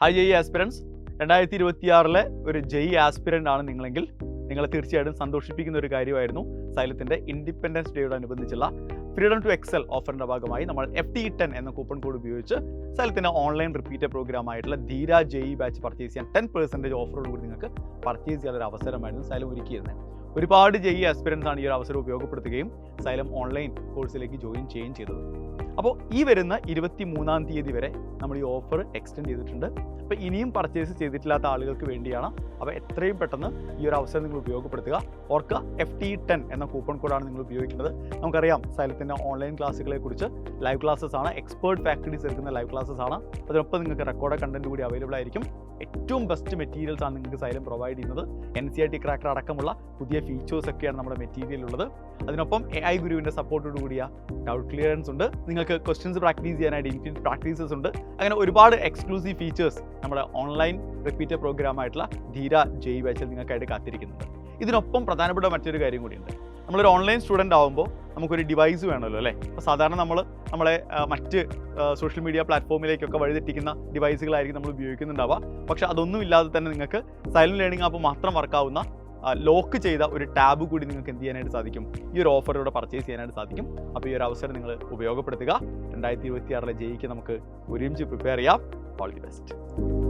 High JEE aspirants 2026 ഒരു JEE aspirant ആണ് നിങ്ങളെങ്കിൽ നിങ്ങളെ തീർച്ചയായിട്ടും സന്തോഷിപ്പിക്കുന്ന ഒരു കാര്യമായിരുന്നു സൈലത്തിൻ്റെ ഇൻഡിപെൻഡൻസ് ഡേയോടനുബന്ധിച്ചുള്ള ഫ്രീഡം ടു എക്സൽ ഓഫറിൻ്റെ ഭാഗമായി നമ്മൾ FT10 എന്ന കൂപ്പൺ കോഡ് ഉപയോഗിച്ച് സൈലത്തിൻ്റെ ഓൺലൈൻ റിപ്പീറ്റർ പ്രോഗ്രാം ആയിട്ടുള്ള ധീര ജെഇ ബാച്ച് പർച്ചേസ് ചെയ്യാൻ 10% ഓഫറോട് കൂടി നിങ്ങൾക്ക് പർച്ചേസ് ചെയ്യാനൊരു അവസരമായിരുന്നു സൈലം ഒരുക്കിയിരുന്നത്. ഒരുപാട് ജെഇ ആസ്പിരൻസ് ആണ് ഈ ഒരു അവസരം ഉപയോഗപ്പെടുത്തുകയും സൈലം ഓൺലൈൻ കോഴ്സിലേക്ക് ജോയിൻ ചെയ്യുകയും ചെയ്തത്. അപ്പോൾ ഈ വരുന്ന 23-ാം തീയതി വരെ നമ്മൾ ഈ ഓഫർ എക്സ്റ്റെൻഡ് ചെയ്തിട്ടുണ്ട്. അപ്പോൾ ഇനിയും പർച്ചേസ് ചെയ്തിട്ടില്ലാത്ത ആളുകൾക്ക് വേണ്ടിയാണ്. അപ്പോൾ എത്രയും പെട്ടെന്ന് ഈ ഒരു അവസരം നിങ്ങൾ ഉപയോഗപ്പെടുത്തുക. ഓർക്കുക, FT10 എന്ന കൂപ്പൺ കോഡാണ് നിങ്ങൾ ഉപയോഗിക്കുന്നത്. നമുക്കറിയാം സൈലത്തിൻ്റെ ഓൺലൈൻ ക്ലാസ്സുകളെ കുറിച്ച് ലൈവ് ക്ലാസ്സസ് ആണ്, എക്സ്പേർട്ട് ഫാക്കൽറ്റീസ് എടുക്കുന്ന ലൈവ് ക്ലാസ്സസ് ആണ്. അതിനൊപ്പം നിങ്ങൾക്ക് റെക്കോർഡ് കണ്ടന്റ് കൂടി അവൈലബിൾ ആയിരിക്കും. ഏറ്റവും ബെസ്റ്റ് മെറ്റീരിയൽസ് ആണ് നിങ്ങൾക്ക് സൈലം പ്രൊവൈഡ് ചെയ്യുന്നത്. NCERT ക്രാക്കർ അടക്കമുള്ള പുതിയ ഫീച്ചേഴ്സ് ഒക്കെയാണ് നമ്മുടെ മെറ്റീരിയൽ ഉള്ളത്. അതിനൊപ്പം AI ഗുരുവിൻ്റെ സപ്പോർട്ടോട് കൂടിയ ഡൗട്ട് ക്ലിയറൻസ് ഉണ്ട്. നിങ്ങൾക്ക് ക്വസ്റ്റ്യൻസ് പ്രാക്ടീസ് ചെയ്യാനായിട്ട് ഇൻഫിനിറ്റ് പ്രാക്ടീസസ് ഉണ്ട്. അങ്ങനെ ഒരുപാട് എക്സ്ക്ലൂസീവ് ഫീച്ചേഴ്സ് നമ്മുടെ ഓൺലൈൻ റിപ്പീറ്റർ പ്രോഗ്രാം ആയിട്ടുള്ള ധീര ജെഇ ബാച്ചിൽ നിങ്ങൾക്കായിട്ട് കാത്തിരിക്കുന്നുണ്ട്. ഇതിനൊപ്പം പ്രധാനപ്പെട്ട മറ്റൊരു കാര്യം കൂടിയുണ്ട്. നമ്മളൊരു ഓൺലൈൻ സ്റ്റുഡൻ്റ് ആകുമ്പോൾ നമുക്കൊരു ഡിവൈസ് വേണമല്ലോ അല്ലേ. അപ്പോൾ സാധാരണ നമ്മളെ മറ്റ് സോഷ്യൽ മീഡിയ പ്ലാറ്റ്ഫോമിലേക്കൊക്കെ വഴിതെറ്റിക്കുന്ന ഡിവൈസുകളായിരിക്കും നമ്മൾ ഉപയോഗിക്കുന്നുണ്ടാവുക. പക്ഷേ അതൊന്നും ഇല്ലാതെ തന്നെ നിങ്ങൾക്ക് സൈലന്റ് ലേണിംഗ് ആപ്പ് മാത്രം വർക്കാവുന്ന ലോക്ക് ചെയ്ത ഒരു ടാബ് കൂടി നിങ്ങൾക്ക് എന്ത് ചെയ്യാനായിട്ട് സാധിക്കും, ഈ ഒരു ഓഫറിലൂടെ പർച്ചേസ് ചെയ്യാനായിട്ട് സാധിക്കും. അപ്പോൾ ഈ ഒരു അവസരം നിങ്ങൾ ഉപയോഗപ്പെടുത്തുക. 2026 ജെഇക്ക് നമുക്ക് ഒരുമിച്ച് പ്രിപ്പയർ ചെയ്യാം. All the best.